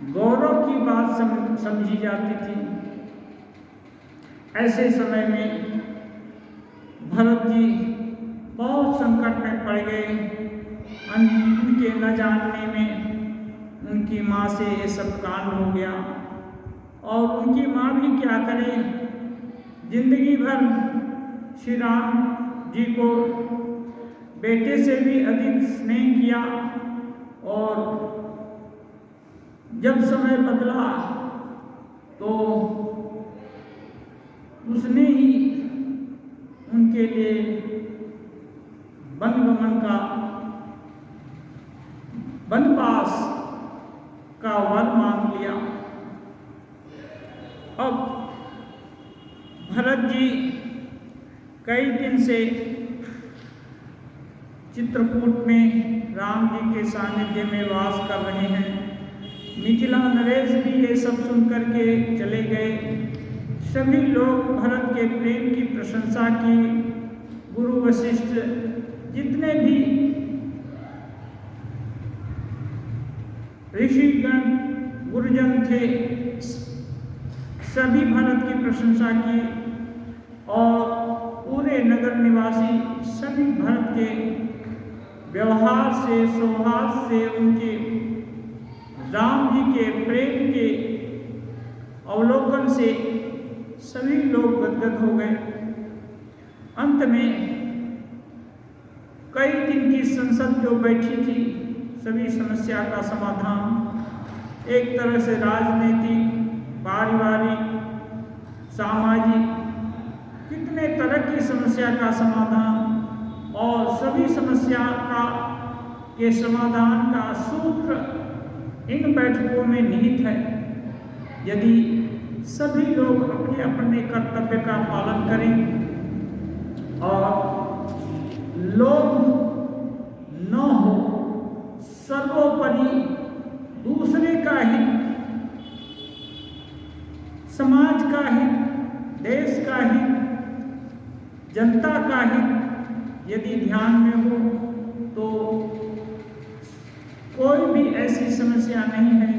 गौरव की बात समझी जाती थी। ऐसे समय में भरत जी बहुत संकट में पड़ गए। उनके न जानने में उनकी माँ से ये सब कांड हो गया, और उनकी माँ भी क्या करे, जिंदगी भर श्री राम जी को बेटे से भी अधिक स्नेह किया, और जब समय बदला तो उसने ही उनके लिए वनगमन का, वनवास का वर मांग लिया। अब भरत जी कई दिन से चित्रकूट में राम जी के सानिध्य में वास कर रहे हैं। मिथिला नरेश भी ये सब सुनकर के चले गए। सभी लोग भरत के प्रेम की प्रशंसा की। गुरु वशिष्ठ जितने भी ऋषिगण गुरुजन थे, सभी भरत की प्रशंसा की, और पूरे नगर निवासी सभी भरत के व्यवहार से, सौहार्द से, उनके राम जी के प्रेम के अवलोकन से सभी लोग गदगद हो गए। अंत में कई दिन की संसद जो बैठी थी, सभी समस्या का समाधान एक तरह से राजनीतिक, पारिवारिक, सामाजिक, कितने तरह की समस्या का समाधान, और सभी समस्या के समाधान का सूत्र इन बैठकों में निहित है। यदि सभी लोग अपने अपने कर्तव्य का पालन करें और लोभ न हो, सर्वोपरि दूसरे का हित, समाज का हित, देश का हित, जनता का हित यदि ध्यान में हो तो कोई भी ऐसी समस्या नहीं है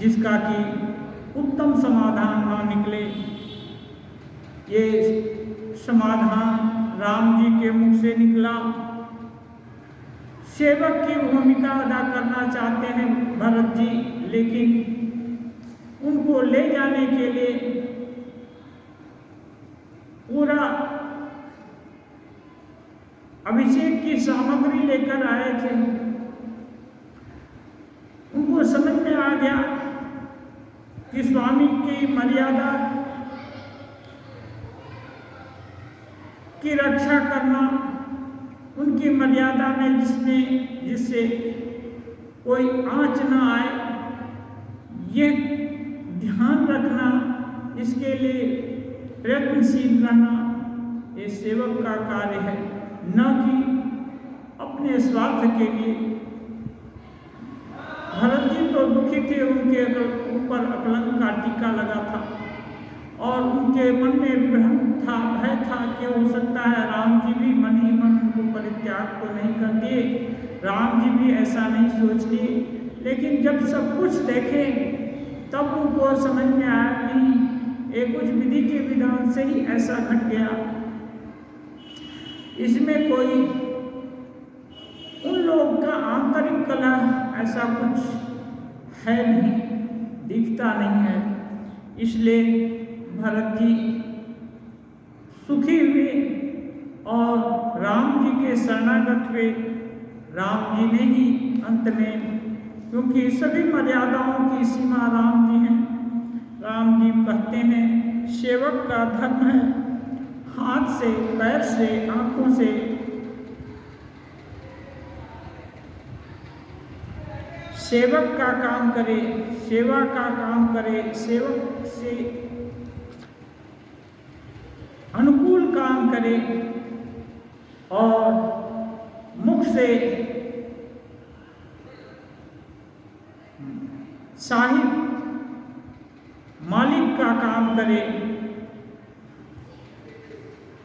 जिसका कि उत्तम समाधान न निकले। ये समाधान राम जी के मुख से निकला। सेवक की भूमिका अदा करना चाहते हैं भरत जी, लेकिन उनको ले जाने के लिए पूरा अभिषेक की सामग्री लेकर आए थे। उनको समझ में आ गया कि स्वामी की मर्यादा की रक्षा करना, उनकी मर्यादा में जिससे कोई आंच न आए, ये ध्यान रखना, इसके लिए प्रयत्नशील रहना, ये सेवक का कार्य है, न कि अपने स्वार्थ के लिए। भरत जी तो दुखी थे, उनके ऊपर अकलंक का टीका लगा था, और उनके मन में भ्रम था, भय था कि हो सकता है राम जी भी मन ही मन उनको परित्याग तो नहीं कर दिए, राम जी भी ऐसा नहीं सोच लिए। लेकिन जब सब कुछ देखे तब उनको समझ में आया नहीं, ये कुछ विधि के विधान से ही ऐसा घट गया, इसमें कोई उन लोगों का आंतरिक कलह ऐसा कुछ है नहीं, दिखता नहीं है। इसलिए भरत जी सुखी हुए और राम जी के शरणागत हुए। राम जी ने ही अंत में, क्योंकि सभी मर्यादाओं की सीमा राम जी हैं, राम जी कहते हैं सेवक का धर्म है हाथ से, पैर से, आंखों से सेवक का काम करे, सेवा का काम करे, सेवक से अनुकूल काम करे, और मुख से साहिब मालिक का काम करे,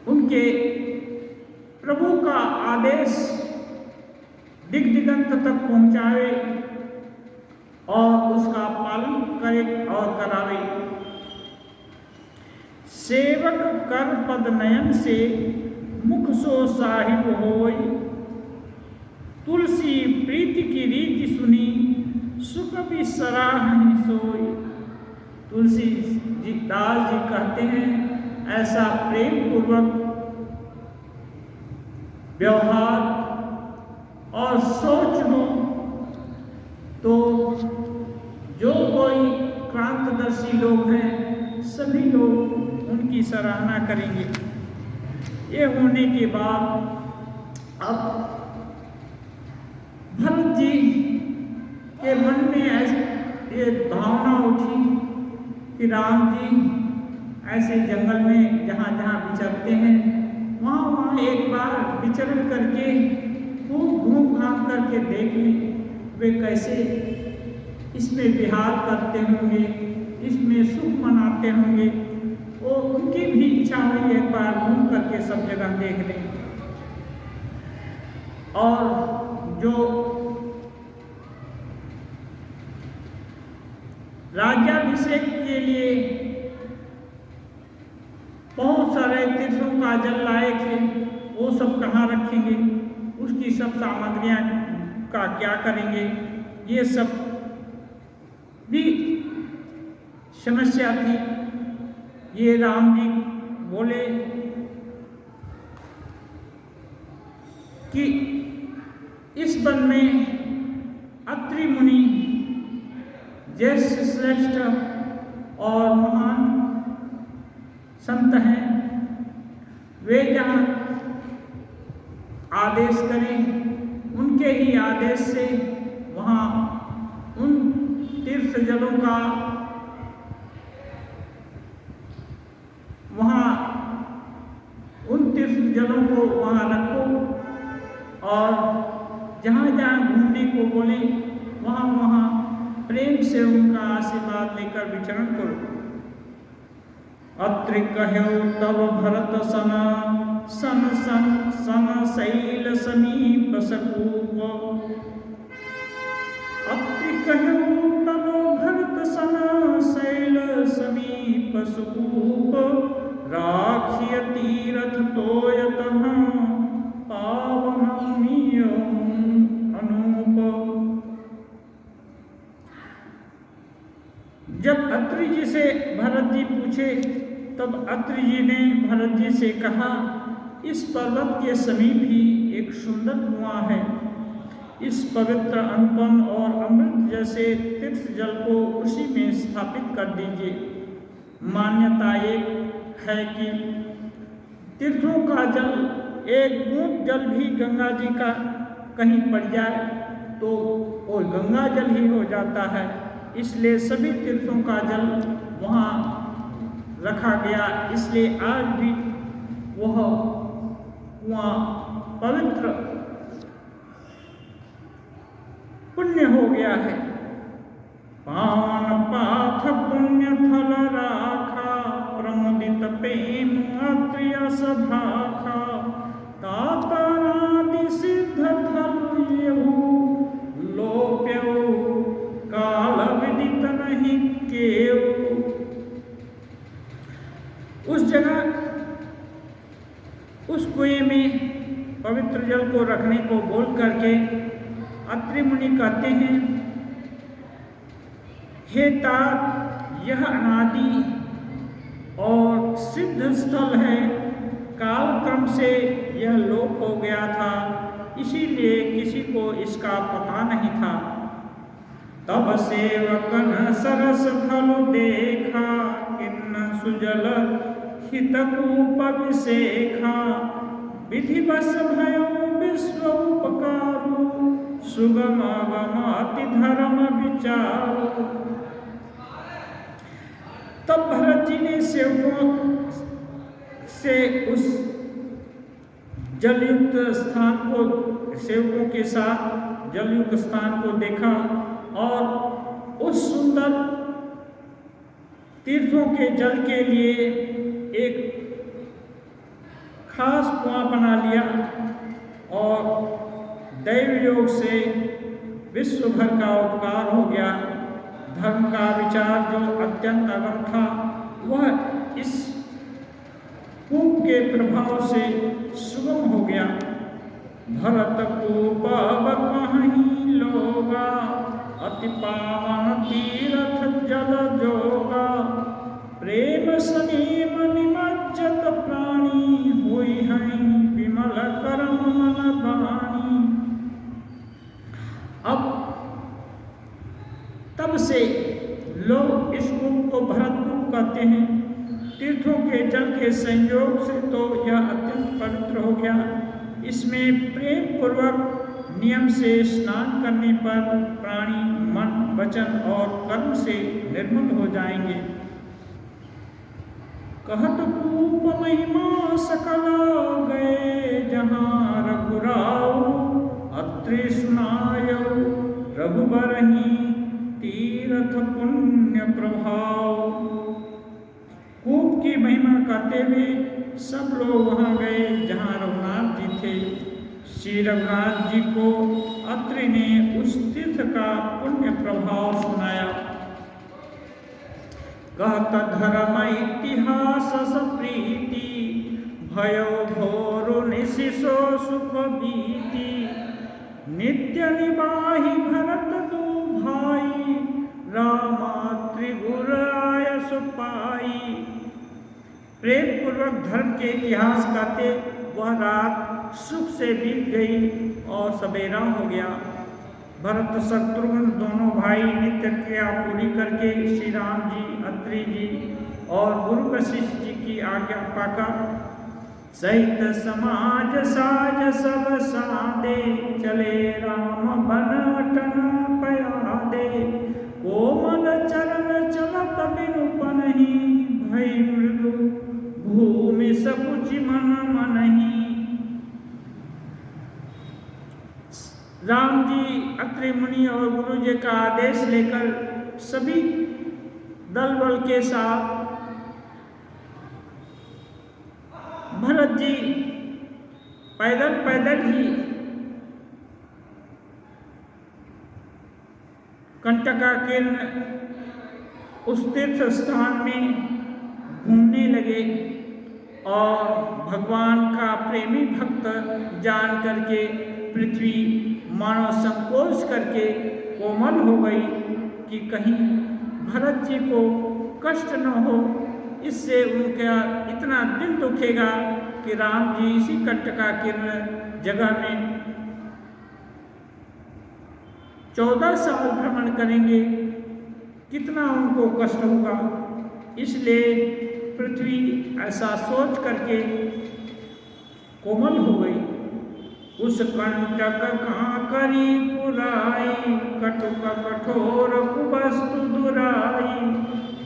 उनके प्रभु का आदेश दिग दिगंत तक पहुंचाए, सेवक कर पद नयन से मुख सो साहिब होय। तुलसी प्रीति की रीति सुनी सुख भी सराहनी सोई। तुलसी जी दास जी कहते हैं ऐसा प्रेम पूर्वक व्यवहार और सोच हो तो जो कोई क्रांतदर्शी लोग हैं सभी लोग उनकी सराहना करेंगे। ये होने के बाद अब भरत जी के मन में ये भावना उठी कि राम जी ऐसे जंगल में जहाँ जहाँ विचरते हैं वहाँ एक बार विचरण करके खूब घूम घाम करके देख ली वे कैसे इसमें विहार करते होंगे, इसमें सुख मनाते होंगे। वो उनकी भी इच्छा हुई एक बार घूम करके सब जगह देख लें। और जो राज्याभिषेक के लिए बहुत सारे तीर्थों का जल लाए थे वो सब कहाँ रखेंगे, उसकी सब सामग्रियाँ का क्या करेंगे, ये सब भी समस्या थी। ये राम जी बोले कि इस वन में अत्रि मुनि ज्येष्ठ श्रेष्ठ और महान संत हैं, वे जहाँ आदेश करें उनके ही आदेश से वहाँ उन तीर्थ जलों का उन तीर्थ जलों को वहाँ रखो और जहाँ जहाँ घूमने को बोले वहाँ वहाँ प्रेम से उनका आशीर्वाद लेकर विचरण करो। अत्रि कह्यो तब भरत सन शैल समीप सकूप। अत्रि कह्यो तब भरत सन शैल समीप सकूप। राखिय तीरथ तोयत पावन अनूप। जब अत्रि जी से भरत जी पूछे तब अत्रि जी ने भरत जी से कहा, इस पर्वत के समीप ही एक सुंदर कुआं है। इस पवित्र अनुपम और अमृत जैसे तीर्थ जल को उसी में स्थापित कर दीजिए। मान्यता एक है कि तीर्थों का जल एक बूंद जल भी गंगा जी का कहीं पड़ जाए तो वो गंगा जल ही हो जाता है। इसलिए सभी तीर्थों का जल वहाँ रखा गया, इसलिए आज भी वह कुआं पवित्र पुण्य हो गया है। पावन पाथ पुण्य थल राखा प्रमुदित प्रेम अत्रि सभाखा। तातनादि सिद्ध थल यहु लोप्यो काल विदित नहीं केव। उस जगह उस कुएं में पवित्र जल को रखने को बोल करके अत्रि मुनि कहते हैं, हे तात, यह अनादि और सिद्ध स्थल है। काल क्रम से यह लोप हो गया था, इसीलिए किसी को इसका पता नहीं था। तब सेवकन सरस थल देखा किन्न सुजल हितकूप विशेखा। विधिवश भयो विश्व उपकारू सुगम अति धर्म विचारो। तब भरत जी ने सेवकों से उस जलयुक्त स्थान को, सेवकों के साथ जलयुक्त स्थान को देखा और उस सुंदर तीर्थों के जल के लिए एक खास कुआं बना लिया और दैव योग से विश्व भर का उपकार हो गया। धर्म का विचार जो अत्यंत अगम था वह इस कूप के प्रभाव से सुगम हो गया। भरत कूप अब कहीं लोगा, अति पावन तीरथ जल जोगा। प्रेम सनेम निमज्जत प्राणी, हुई हैं विमल करम मन बानी। अब तब से लोग इस कूप को भरत कूप कहते हैं। तीर्थों के जल के संयोग से तो यह अत्यंत पवित्र हो गया। इसमें प्रेम पूर्वक नियम से स्नान करने पर प्राणी मन वचन और कर्म से निर्मल हो जाएंगे। कहत कूप महिमा सकल, गए जहाँ रघुराव। अत्रि सुनायो रघुबरहि, तीर्थ पुण्य प्रभाव। कूप की महिमा कहते हुए सब लोग वहाँ गए जहाँ रघुनाथ जी थे। श्री रघुनाथ जी को अत्रि ने उस तीर्थ का पुण्य प्रभाव सुनाया। कहत धर्म इतिहास सप्रीति, भयो घोर निशिसो सुख बीति। नित्य निबाहि भरत दो भाई, रामा त्रिगुर आयस पाई। प्रेम पूर्वक धर्म के इतिहास गाते वह रात सुख से बीत गई और सवेरा हो गया। भरत शत्रुघ्न दोनों भाई नित्य क्रिया पूरी करके श्री राम जी, अत्रि जी और गुरु वशिष्ठ जी की आज्ञा पाकर सहित समाज साज सब सादे। चले राम बन अटन पयादे, कोमल चरण चलत बिनु पनहि। भई मृदु भूमि सकुच मन मनहि। राम जी अत्रि मुनि और गुरु जी का आदेश लेकर सभी दल बल के साथ भरत जी पैदल पैदल ही कंटका किरण उस तीर्थ स्थान में घूमने लगे और भगवान का प्रेमी भक्त जान करके पृथ्वी मानो संकोच करके कोमल हो गई कि कहीं भरत जी को कष्ट न हो। इससे उनका इतना दिल दुखेगा कि राम जी इसी कंटका किरण जगह में 14 साल भ्रमण करेंगे, कितना उनको कष्ट होगा। इसलिए पृथ्वी ऐसा सोच करके कोमल हो गई। उस कंटक कांकरी पुराई, कटुक कठोर कुवस्तु दुराई।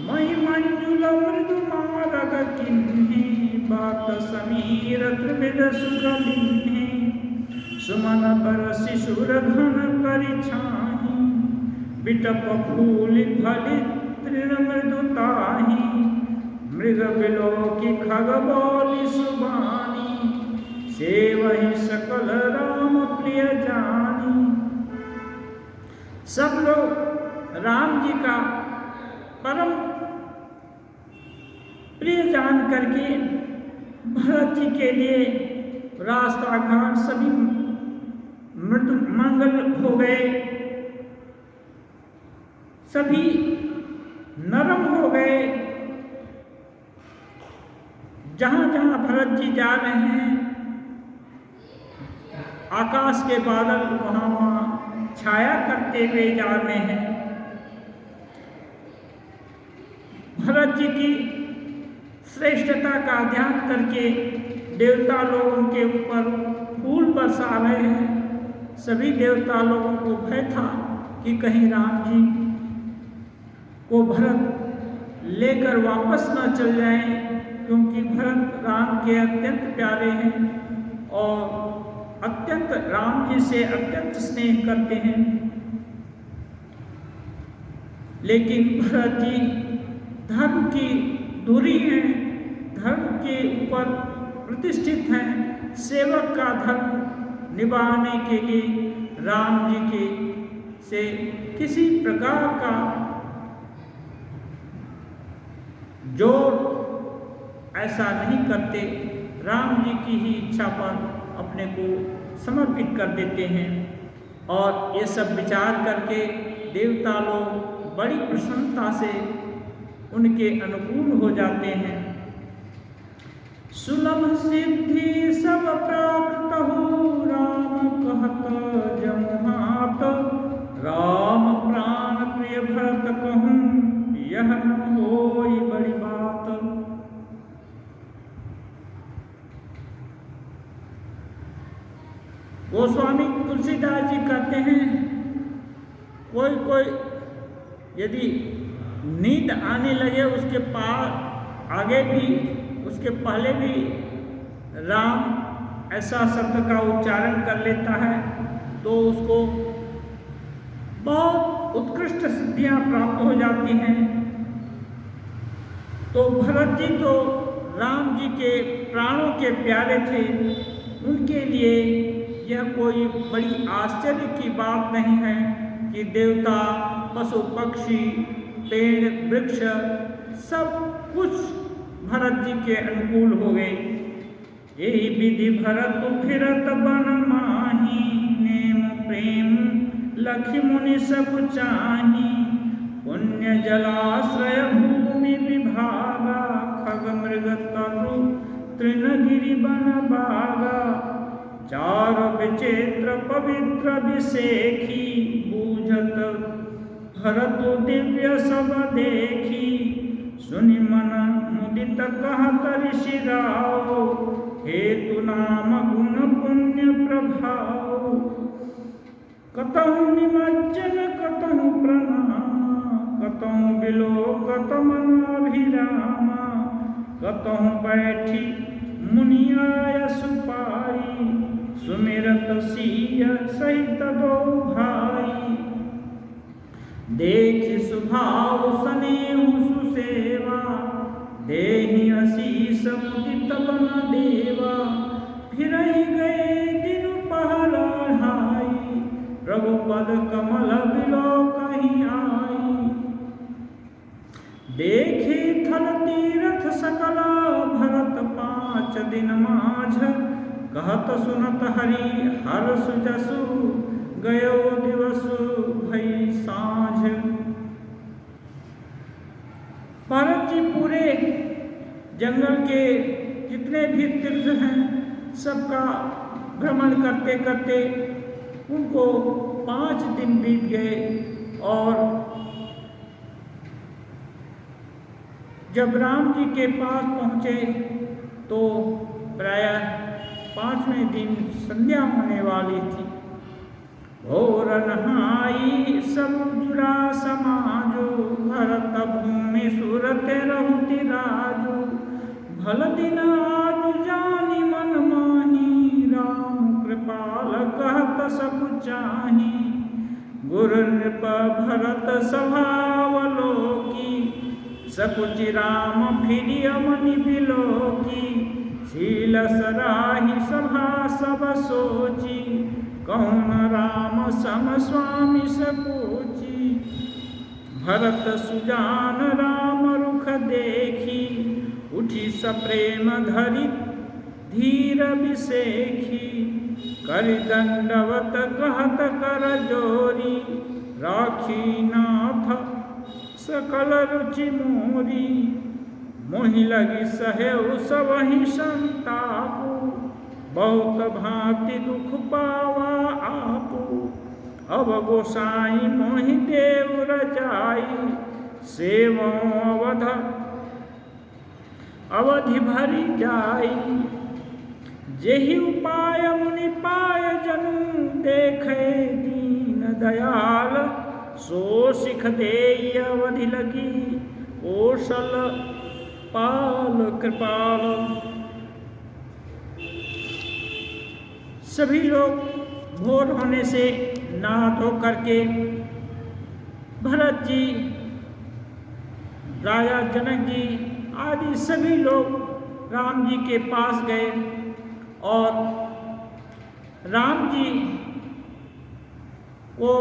मई मंजुल मृदु मारग किन्हे, बात समीर त्रिविध सुख लिन्हे। सुमन बरसि सुर घन करि छाहि, बिटप फूल फलि तृण मृदु ताहि। मृग बिलोकि खग बोलि सुबानी, सेवहि सकल राम प्रिय जानी। सब लोग राम जी का परम प्रिय जान करके भरत जी के लिए रास्ता घाट सभी मृदु मंगल हो गए, सभी नरम हो गए। जहाँ जहाँ भरत जी जा रहे हैं आकाश के बादल वहाँ वहाँ छाया करते हुए जा रहे हैं। भरत जी की श्रेष्ठता का ध्यान करके देवता लोग उनके ऊपर फूल बरसा रहे हैं। सभी देवता लोगों को भय था कि कहीं राम जी को भरत लेकर वापस न चल जाएं, क्योंकि भरत राम के अत्यंत प्यारे हैं और अत्यंत राम जी से अत्यंत स्नेह करते हैं। लेकिन भरत जी धर्म की दूरी है, धर्म के ऊपर प्रतिष्ठित हैं। सेवक का धर्म निभाने के लिए राम जी के से किसी प्रकार का जोर ऐसा नहीं करते, राम जी की ही इच्छा पर अपने को समर्पित कर देते हैं। और ये सब विचार करके देवता लोग बड़ी प्रसन्नता से उनके अनुकूल हो जाते हैं। सुलभ सिद्धि सब प्राप्त हो, राम कहत जमुहात, राम प्राण प्रिय भरत कहूँ, यह न होई बड़ी बात। गोस्वामी तुलसीदास जी कहते हैं, कोई कोई यदि नींद आने लगे उसके पास आगे भी उसके पहले भी राम ऐसा शब्द का उच्चारण कर लेता है तो उसको बहुत उत्कृष्ट सिद्धियां प्राप्त हो जाती हैं। तो भरत जी तो राम जी के प्राणों के प्यारे थे, उनके लिए यह कोई बड़ी आश्चर्य की बात नहीं है कि देवता, पशु पक्षी, पेड़ वृक्ष सब कुछ भरत जी के अनुकूल हो गए। यही विधि भरत फिरत बन माही, नेम प्रेम लखि मुनि सब चाही, पुण्य जलाश्रय भूमि विभागा, खग मृग तरु तृणगिरि बन बागा, चार विचित्र पवित्र विशेखी, बूझत भरत दिव्य सब देखी, सुनि मन मुदित कहत ऋषि राव, हेतु नाम गुण पुण्य प्रभाव, कतहु निमज्जन कतहु प्रणाम, कतहु बिलोकत मन अभिरामा, कतहु बैठी मुनियाय सुपाई, सुमिरत सिय सहित दो भाई, देखि सुभाव स्नेहु सुसेवा, देहि असीस मुदित बन देवा, फिरहि गए दिन पहर ढाई, रघुपद कमल बिलोकहि आई, देखे थल तीरथ सकल भरत 5 दिन माझ, कहत सुनत हरि हर्ष जसु, गयो दिवस भई साँझ। भरत जी पूरे जंगल के जितने भी तीर्थ हैं सबका भ्रमण करते करते उनको 5 दिन बीत गए, और जब राम जी के पास पहुँचे तो प्रायः 5वें दिन संध्या होने वाली थी। घोर नहाई सब जुड़ा समाजो, भरत भूमि सुरत रहुति राजो, भल दिन आज जानी मन माही, राम कृपाल कहत सब चाही, गुरु नृप भरत स्वभावलोकी, सकुचि राम फिरिय मनि बिलोकी, शील सराहि सभा सब सोची, कौन राम सम स्वामी सपूची, भरत सुजान राम रुख देखी, उठी सप्रेम धरि धीर विसेखी, कर दंडवत कहत कर जोरी, राखी नाथ सकल रुचि मोरी, मोहि लगी सहेउ सबहि संतापु, बहुत भांति दुख पावा आपू, अब गोसाई मोहि देव रजाई, सेवो अवधि भरी जाई, जेहि उपाय मुनि पाय जनु, देखे दीन दयाल, सो सिख देई अवधि लगी, कौशल पाल कृपाल। सभी लोग भोर होने से नहा धो करके भरत जी, राजा जनक जी आदि सभी लोग राम जी के पास गए, और राम जी को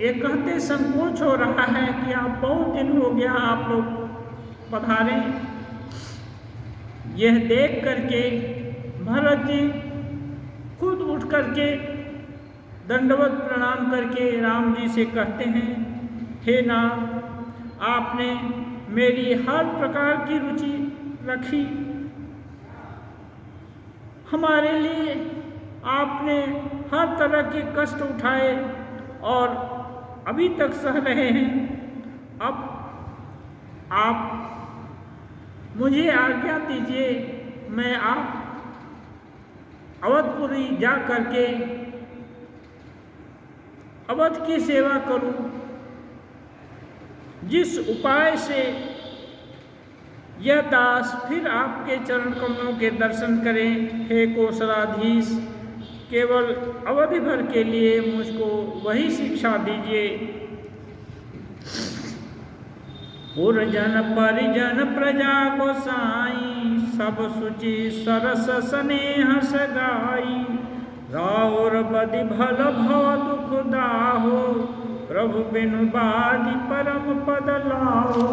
ये कहते संकोच हो रहा है कि आप बहुत दिन हो गया आप लोग पधारे, यह देख करके भरत जी खुद उठ करके दंडवत प्रणाम करके राम जी से कहते हैं, हे नाथ, आपने मेरी हर प्रकार की रुचि रखी, हमारे लिए आपने हर तरह के कष्ट उठाए और अभी तक सह रहे हैं। अब आप मुझे आज्ञा दीजिए, मैं आप अवधपुरी जा करके अवध की सेवा करूं। जिस उपाय से यह दास फिर आपके चरण कमलों के दर्शन करें, हे कौशलाधीश, केवल अवधि भर के लिए मुझको वही शिक्षा दीजिए। और जन परिजन प्रजा को साई, सब सुचि सरस स्नेह सगाई। राउर बदि भल भव दुख दाहो, प्रभु बिनु बादि परम पद लाओ।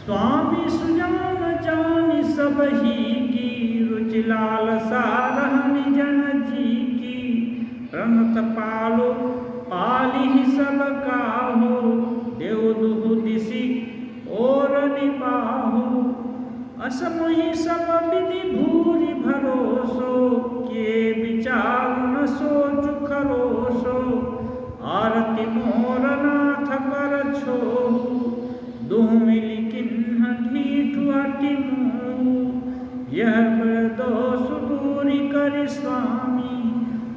स्वामी सुजान जानि सब ही की, रुचि लालसा रहनि जन जी की। प्रणत पालो पालिहि सब काहू, देव दुहु दिसि और निबाहु। असमहि सब विधि भूरि भरोसो, किए विचार न सोचु खरोसो। आरती मोर नाथ कर छोहु, दुहु मिलि किन्ह ढीठु अति मोहु। यह बड़ दोष दूरि करि स्वामी,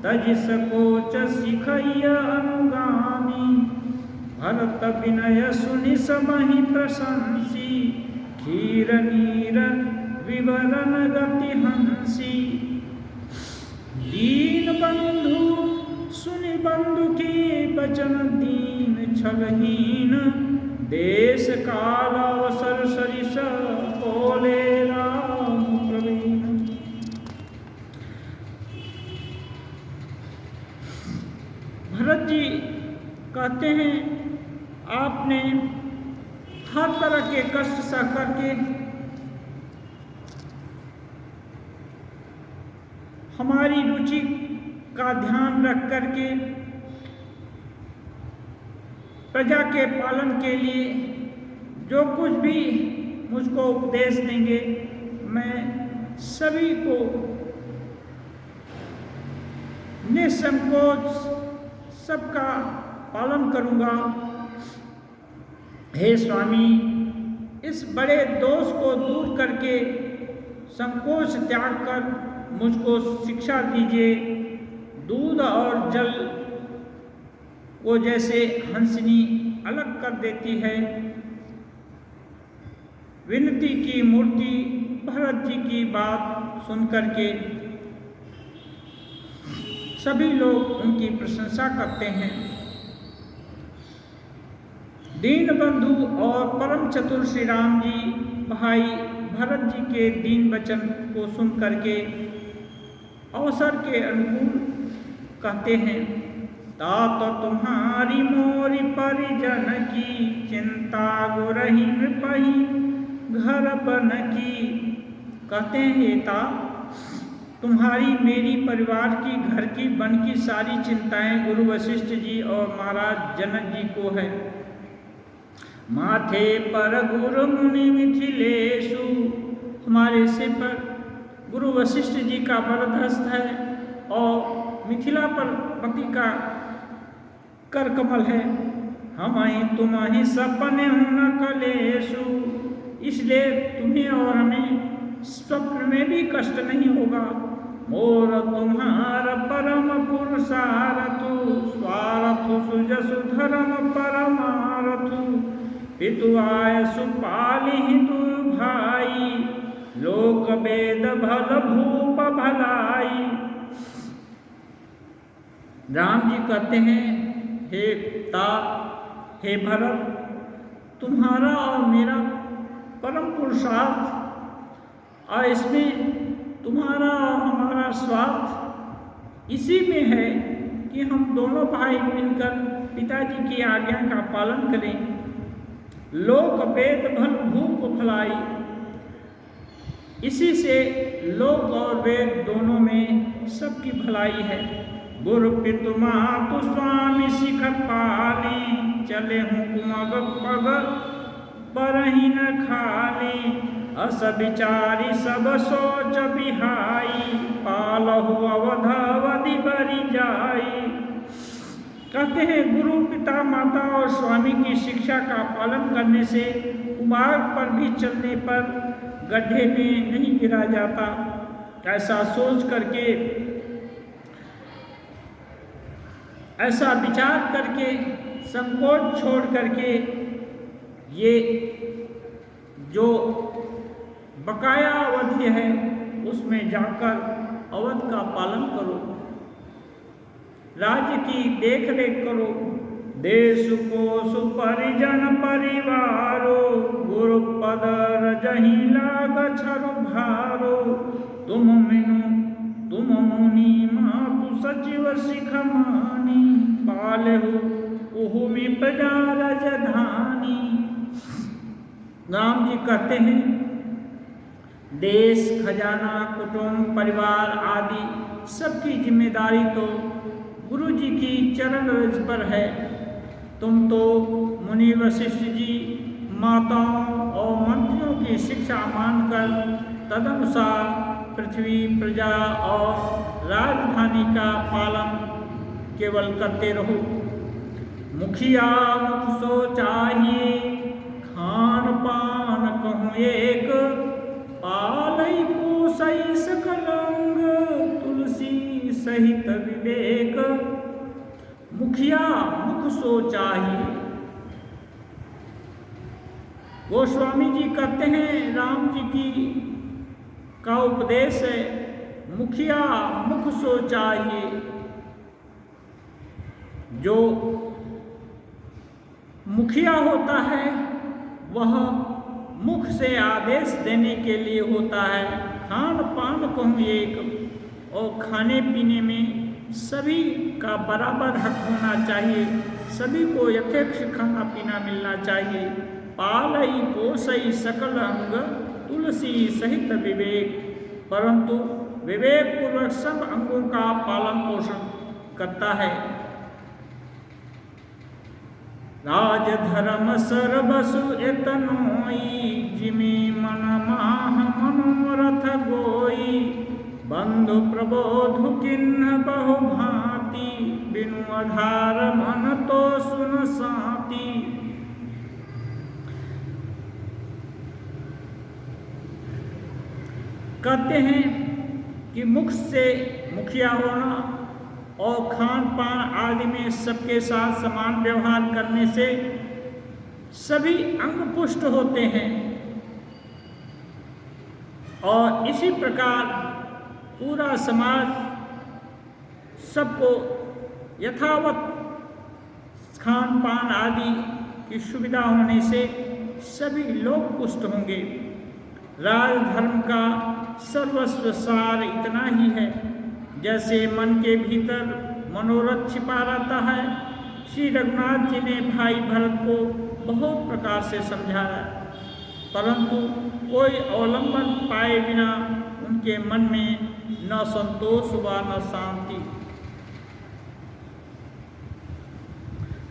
तजि सकोच सिखैय अनुगामी। भरत विनय सुनि सबहि प्रशंसी, खीर नीर विवरण गति हंसी। दीन बंधु सुनि बंधु के बचन, दीन छलहीन देश काल अवसर सरिस बोले राम प्रवीण। भरत जी कहते हैं, आपने हर तरह के कष्ट सह करके हमारी रुचि का ध्यान रख करके प्रजा के पालन के लिए जो कुछ भी मुझको उपदेश देंगे, मैं सभी को निसंकोच सबका पालन करूंगा। हे स्वामी, इस बड़े दोष को दूर करके संकोच त्याग कर मुझको शिक्षा दीजिए। दूध और जल को जैसे हंसनी अलग कर देती है, विनती की मूर्ति भरत जी की बात सुन करके सभी लोग उनकी प्रशंसा करते हैं। दीन बंधु और परम चतुर श्री राम जी भाई भरत जी के दीन वचन को सुन करके अवसर के अनुकूल कहते हैं, तात तुम्हारी मोरी परिजन की, चिंता गुरहि नृपहि घर बन की। कहते हैं, हे तात, तुम्हारी मेरी परिवार की घर की वन की सारी चिंताएं गुरु वशिष्ठ जी और महाराज जनक जी को है। माथे पर गुरु मुनि मिथिलेशु, हमारे सिर पर गुरु वशिष्ठ जी का वरदहस्त है और मिथिला पर पति का कर कमल है। हमहि तुम्हि सपने न कलेशु, इसलिए तुम्हें और हमें स्वप्न में भी कष्ट नहीं होगा। मोर तुम्हार परम पुरुषारथु, स्वारथु सुजसु धर्म परमारथु। पितु आय सुपालिहि दुई भाई, लोक वेद भल भूप भलाई। राम जी कहते हैं, हे तात, हे भरत, तुम्हारा और मेरा परम पुरुषार्थ और इसमें तुम्हारा और हमारा स्वार्थ इसी में है कि हम दोनों भाई मिलकर पिताजी की आज्ञा का पालन करें। लोक वेद भल भूप भलाई, इसी से लोक और वेद दोनों में सबकी भलाई है। गुरु पितु मातु स्वामी सिख पाले, चले हुकुम पग परहि न खाले, अस विचारी सब सोच बिहाई, पालहु अवध अवधि बरि जाई। कहते हैं गुरु पिता माता और स्वामी की शिक्षा का पालन करने से कुमार्ग पर भी चलने पर गड्ढे में नहीं गिरा जाता। ऐसा सोच करके, ऐसा विचार करके, संकोच छोड़ करके ये जो बकाया अवधि है उसमें जाकर अवध का पालन करो, राज्य की देख रेख करो। देश को सुपरिजन परिवारो, गुरु पद रजहि लाग छरु भारो, तुम मुनि मातु सचिव सिख मानी, पालहु कुहुमि प्रजा रजधानी। राम जी कहते हैं देश, खजाना, कुटुंब, परिवार आदि सबकी जिम्मेदारी तो गुरु जी की चरण रज पर है। तुम तो मुनि वशिष्ठ जी, माताओं और मंत्रियों की शिक्षा मानकर तदनुसार पृथ्वी, प्रजा और राजधानी का पालन केवल करते रहो। मुखिया मुख सो चाहिए, खान पान कहूँ एक, पालई पोसई सकल अंग, तुलसी सहित विवेक। मुखिया मुख सो चाहिए। गोस्वामी जी कहते हैं राम जी की का उपदेश है, मुखिया मुख सो चाहिए। जो मुखिया होता है वह मुख से आदेश देने के लिए होता है। खान पान कहूँ एक, और खाने पीने में सभी का बराबर हक होना चाहिए, सभी को यथेक्ष खाना पीना मिलना चाहिए। पालई पोसई सकल अंग, तुलसी सहित विवेक। परंतु विवेक पूर्वक सब अंगों का पालन पोषण करता है। राज धर्म सर्वसु एतनोई, जिमि मन माह मनोरथ गोई, बंधु प्रबोधु किन्न बहु भांति, बिनु आधार मन तो सुन साति। कहते हैं कि मुख से मुखिया होना और खान पान आदि में सबके साथ समान व्यवहार करने से सभी अंग पुष्ट होते हैं, और इसी प्रकार पूरा समाज सबको यथावत खान पान आदि की सुविधा होने से सभी लोग पुष्ट होंगे। राजधर्म का सर्वस्व सार इतना ही है, जैसे मन के भीतर मनोरथ छिपा रहता है। श्री रघुनाथ जी ने भाई भरत को बहुत प्रकार से समझाया, परंतु कोई अवलंबन पाए बिना उनके मन में न संतोष हुआ न शांति।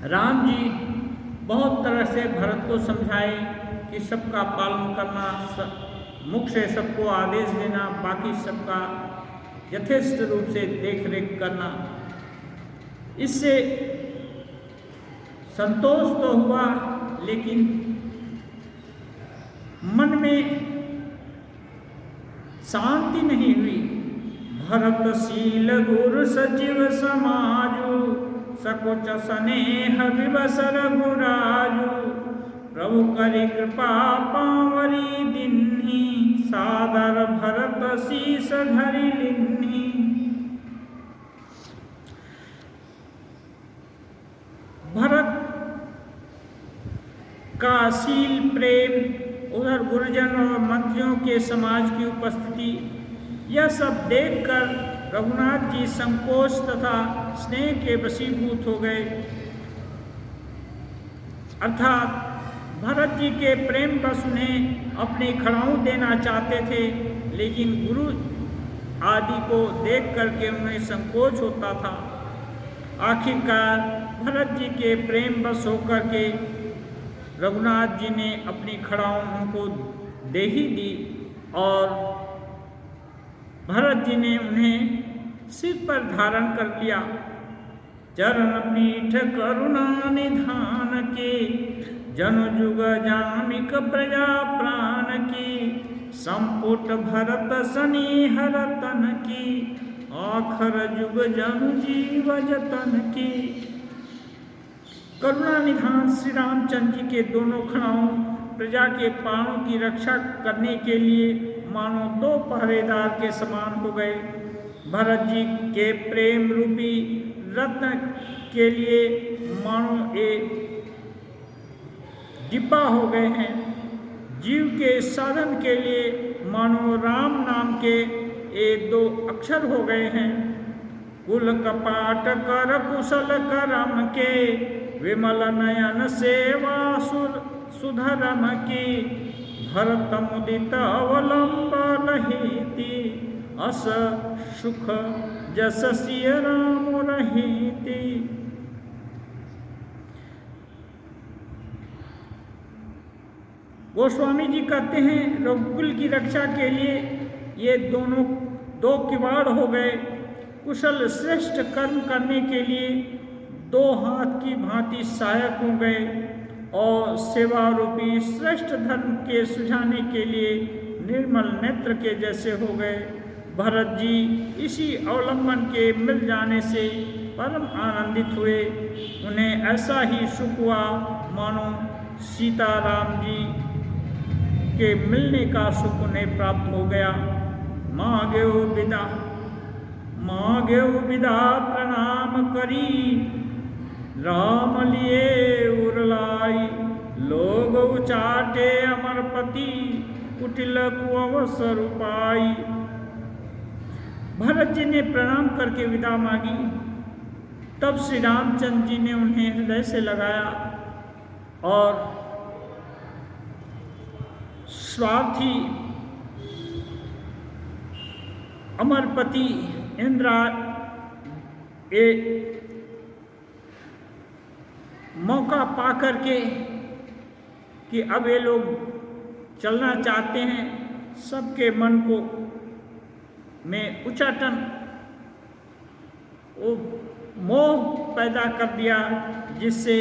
राम जी बहुत तरह से भरत को समझाए कि सबका पालन करना, मुख से सबको आदेश देना, बाकी सबका यथेष्ट रूप से देख रेख करना। इससे संतोष तो हुआ, लेकिन मन में शांति नहीं हुई। भरत शील गुरु सचिव समाजु, सकुच स्नेह विवस रघुराजु, प्रभु करि कृपा पावरी दिन्ही, सादर भरत शीस धरि लिन्ही। भरत का शील, प्रेम, उधर गुरुजन और मंत्रियों के समाज की उपस्थिति, यह सब देखकर रघुनाथ जी संकोच तथा स्नेह के वशीभूत हो गए। अर्थात भरत जी के प्रेम बस उन्हें अपनी खड़ाऊ देना चाहते थे, लेकिन गुरु आदि को देख करके उन्हें संकोच होता था। आखिरकार भरत जी के प्रेम बस होकर के रघुनाथ जी ने अपनी खड़ाऊं उनको दे ही दी और भरत जी ने उन्हें सिर पर धारण कर लिया। चरण पीठ करुणा निधान के, जनु जुग जामिक प्रजा प्राण की, संपुट भरत स्नेह रतन की, आखर जुग जनु जीव जतन की। करुणा निधान श्री रामचंद्र जी के दोनों खड़ाओं प्रजा के प्राणों की रक्षा करने के लिए मानो दो पहरेदार के समान हो गए। भरत जी के प्रेम रूपी रत्न के लिए मानो एक डिब्बा हो गए हैं। जीव के साधन के लिए मानो राम नाम के ये दो अक्षर हो गए हैं। कुल कपाट कर कुशल करम के, विमल नयन सेवा सुधरम की, भरत मुदित अवलंब लहिति, अस सुख जस सिय राम रहिति। गोस्वामी जी कहते हैं रघुकुल की रक्षा के लिए ये दोनों दो किवाड़ हो गए। कुशल श्रेष्ठ कर्म करने के लिए दो हाथ की भांति सहायक हो गए और सेवा रूपी श्रेष्ठ धर्म के सुझाने के लिए निर्मल नेत्र के जैसे हो गए। भरत जी इसी अवलंबन के मिल जाने से परम आनंदित हुए। उन्हें ऐसा ही सुख हुआ मानो सीताराम जी के मिलने का सुख उन्हें प्राप्त हो गया। मांगेउ विदा प्रणाम करी, राम लिए उरलाई, लोग उचाटे अमरपति, कुटिल कुअवसर उपाई। भरत जी ने प्रणाम करके विदा मांगी। तब श्री रामचंद्र जी ने उन्हें हृदय से लगाया और स्वार्थी अमरपति इंद्रा ए मौका पा करके कि अब ये लोग चलना चाहते हैं, सबके मन को में उचाटन वो मोह पैदा कर दिया, जिससे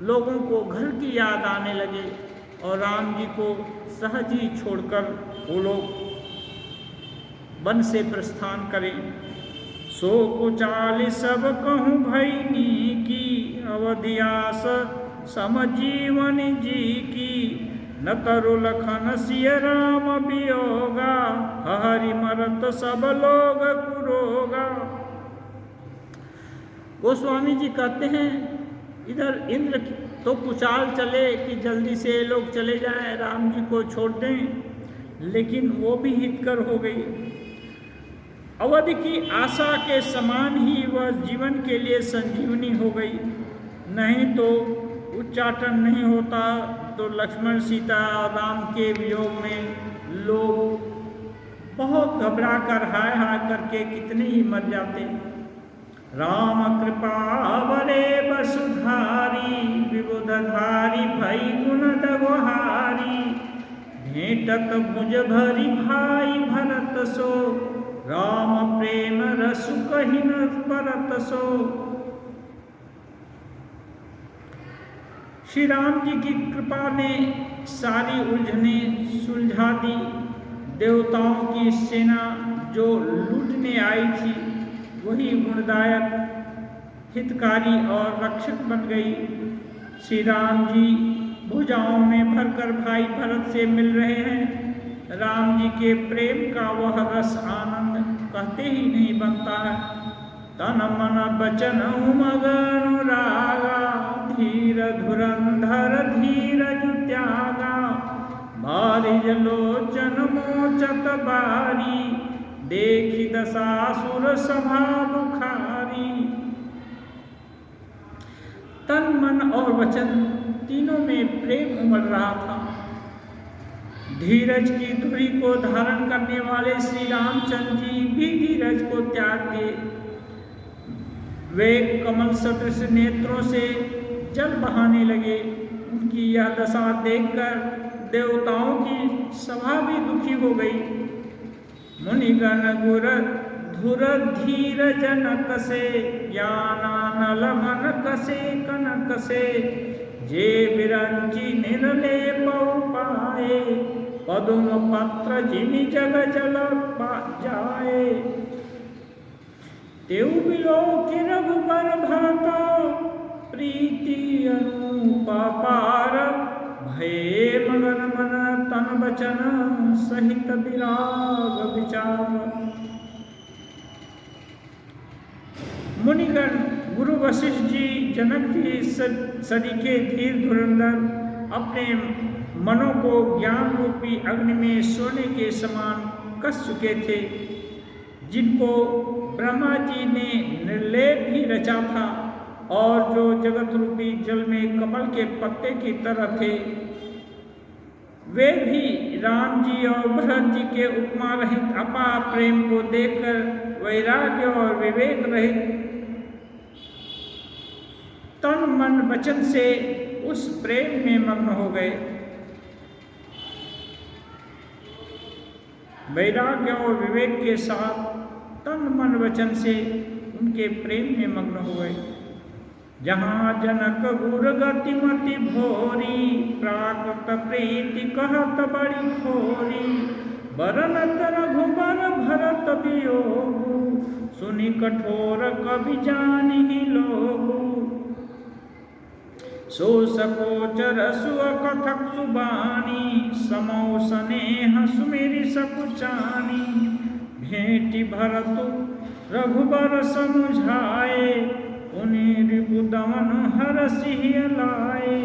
लोगों को घर की याद आने लगे और राम जी को सहज ही छोड़कर वो लोग वन से प्रस्थान करें। सो कुचाल सब कहूँ भैनी की, अवधियास समजीवन जी की, न तरु लखन सिय राम वियोगा, हरि मरत सब लोग कुरोगा। गोस्वामी जी कहते हैं इधर इंद्र तो कुचाल चले कि जल्दी से लोग चले जाएं, राम जी को छोड़ दें, लेकिन वो भी हितकर हो गई। अवधि की आशा के समान ही वह जीवन के लिए संजीवनी हो गई। नहीं तो उच्चाटन नहीं होता तो लक्ष्मण सीता और राम के वियोग में लोग बहुत घबरा कर हाय हाय करके कितने ही मर जाते। राम कृपा बरे वसुधारी, विबुधधारी भई गुण दगोहारी, भेंटत भुज भरी भाई भरत सो, राम प्रेम रसु कहि न परत सो। श्री राम जी की कृपा ने सारी उलझने सुलझा दी। देवताओं की सेना जो लूटने आई थी वही गुणदायक, हितकारी और रक्षक बन गई। श्री राम जी भुजाओं में भरकर भाई भरत से मिल रहे हैं। राम जी के प्रेम का वह रस आनंद कहते ही नहीं बनता है। तन मन बचन उमग अनुरागा, धीर धुरंधर धीरज त्यागा, बारिज लोचन मोचत बारी, देखी दशासुर सभा बुखारी। तन मन और वचन तीनों में प्रेम उमड़ रहा था। धीरज की धुरी को धारण करने वाले श्री रामचंद्र जी भी धीरज को त्याग दिए। वे कमल सदृश नेत्रों से जल बहाने लगे। उनकी यह दशा देखकर देवताओं की सभा भी दुखी हो गई। मुनिगण गुर धुर धीर जनक से ज्ञानानल मन कसे कनक से जे विरंची निर्लेप पाए पदुम पत्र जिनि जग जल जाए तेउ बिलोकि रघुबर भरत प्रीति अनुपा पार भये मगन मन तन बचन सहित विराग विचार। मुनिगण गुरु वशिष्ठ जी जनक जी सरीखे धीर धुरंधर अपने मनों को ज्ञान रूपी अग्नि में सोने के समान कस चुके थे, जिनको ब्रह्मा जी ने निर्लेप ही रचा था और जो जगत रूपी जल में कमल के पत्ते की तरह थे। वे भी राम जी और भरत जी के उपमा रहित अपार प्रेम को देखकर वैराग्य और विवेक रहित तन मन वचन से उस प्रेम में मग्न हो गए। वैराग्य और विवेक के साथ तन मन वचन से उनके प्रेम में मग्न हो गए। जहाँ जनक गुर गति मति भोरी प्राकृत प्रीति कहत बड़ी खोरी बरनत रघुबर भरत वियोगु सुनि कठोर कवि जानि लोगु सो सकोचर सुअ कथक सुबानी समौ स्नेह सुमेरि सकुचानी भेंटि भरतु रघुबर समुझाए उन्हीं रिपुदमन हरसि लाए।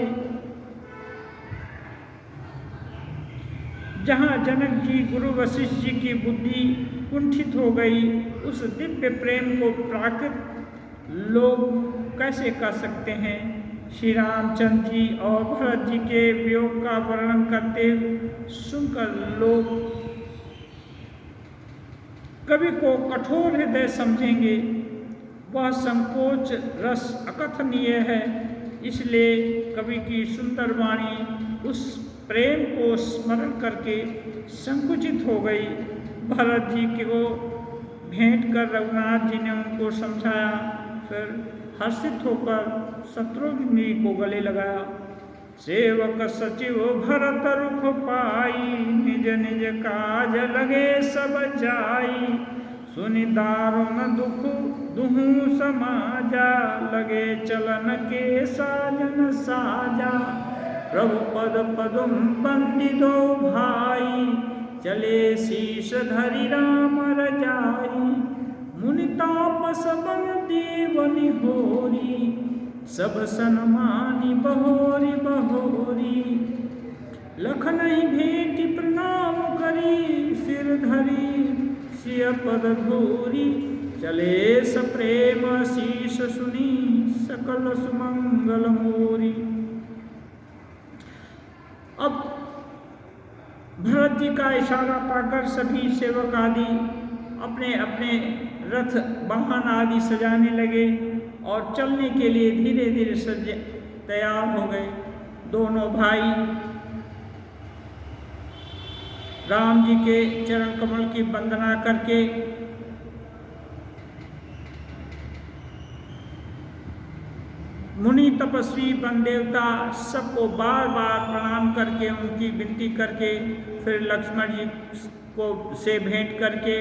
जहाँ जनक जी गुरु वशिष्ठ जी की बुद्धि कुंठित हो गई, उस दिव्य प्रेम को प्राकृत लोग कैसे कर सकते हैं। श्री रामचंद्र जी और भरत जी के वियोग का वर्णन करते सुनकर लोग कवि को कठोर हृदय समझेंगे। वह संकोच रस अकथनीय है, इसलिए कवि की सुंदर वाणी उस प्रेम को स्मरण करके संकुचित हो गई। भरत जी को भेंट कर रघुनाथ जी ने उनको समझाया, फिर हर्षित होकर शत्रुघ्न जी को गले लगाया। सेवक सचिव भरत रुख पाई निज निज काज लगे सब जाई सुनि दारुण दुख दुहु समाजा लगे चलन के साजन साजा प्रभु पद पदुम बंदी दो भाई चले शीश धरि राम रजाई मुनि तापस बन देवनि होरी सब सनमानी बहोरी बहोरी लखनई भेंटि प्रणाम करी सिर धरी सिय पद धूरी चले सप्रेम शीश सुनी सकल सुमंगल मोरी। अब भरत जी का इशारा पाकर सभी सेवक आदि अपने अपने रथ वाहन आदि सजाने लगे और चलने के लिए धीरे धीरे तैयार हो गए। दोनों भाई राम जी के चरण कमल की वंदना करके मुनि तपस्वी वन देवता सबको बार बार प्रणाम करके उनकी विनती करके फिर लक्ष्मण जी को से भेंट करके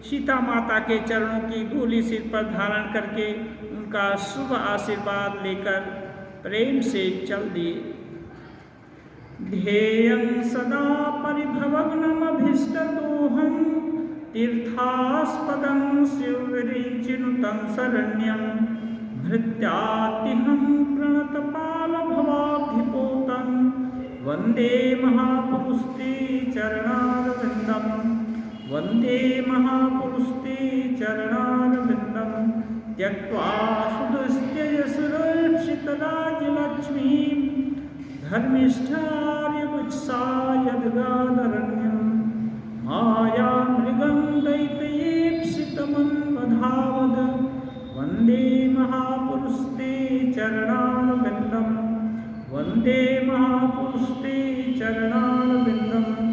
सीता माता के चरणों की धूलि सिर पर धारण करके उनका शुभ आशीर्वाद लेकर प्रेम से चल दिए। ध्येयं सदा परिभवग्नमभीष्टदोहं तीर्थास्पदं शिवविरिचिनुतं शरण्यं भृत्यातिहं प्रणतपालभवाब्धिपोतं वन्दे महापुरुषते चरणारविन्दं वन्दे महापुरुषते चरणारविन्दं त्यक्त्वा सुदुस्त्यजसुरक्षितराजलक्ष्मीं धर्मिष्ठार्यवत्सायद्गाद अधावद वन्दे महापुरुषते चरणारविन्दं वन्दे महापुरुषते चरणारविन्दं